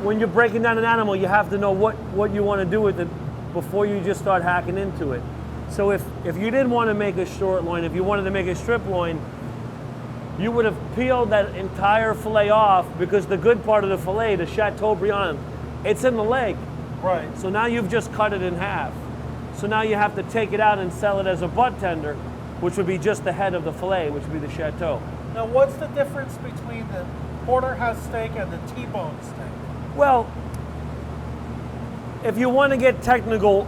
when you're breaking down an animal, you have to know what you want to do with it before you just start hacking into it. So if you didn't want to make a short loin, if you wanted to make a strip loin, you would have peeled that entire fillet off, because the good part of the fillet, the Chateaubriand, it's in the leg. Right. So now you've just cut it in half. So now you have to take it out and sell it as a butt tender, which would be just the head of the fillet, which would be the Chateau. Now, what's the difference between the Porterhouse steak and the T-bone steak? Well, if you want to get technical,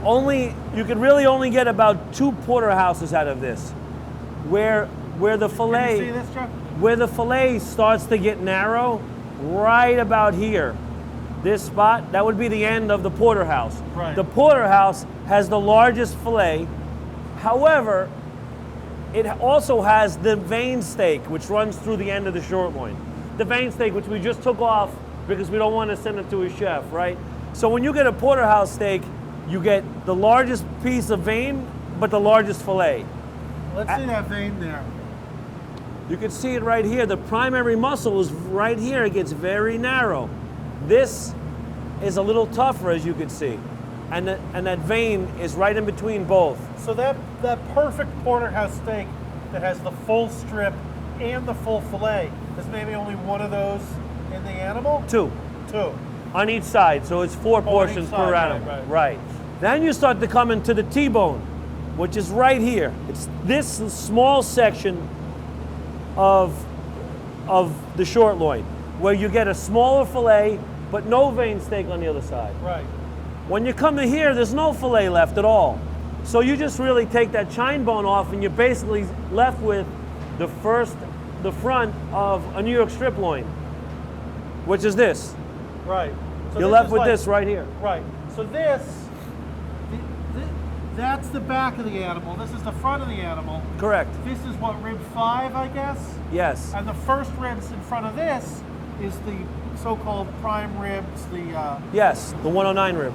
you could really only get about 2 porterhouses out of this, where the fillet, Can you see this, Jeff? where the fillet starts to get narrow, right about here. This spot, that would be the end of the porterhouse. Right. The porterhouse has the largest fillet. However, it also has the vein steak, which runs through the end of the short loin. The vein steak, which we just took off because we don't want to send it to a chef, right? So when you get a porterhouse steak, you get the largest piece of vein, but the largest fillet. Let's see that vein there. You can see it right here. The primary muscle is right here. It gets very narrow. This is a little tougher, as you can see. And that vein is right in between both. So that perfect Porterhouse steak that has the full strip and the full fillet is maybe only one of those in the animal? 2. 2. On each side, so it's 4 portions side, per right, animal. right. Then you start to come into the T-bone, which is right here. It's this small section of the short loin, where you get a smaller fillet, but no vein steak on the other side. Right. When you come to here, there's no fillet left at all. So you just really take that chine bone off, and you're basically left with the front of a New York strip loin, which is this. Right. So You're this left is with like- this right here. Right. So that's the back of the animal. This is the front of the animal. Correct. This is what, rib 5, I guess? Yes. And the first ribs in front of this is the so-called prime ribs, the Yes, the 109 rib.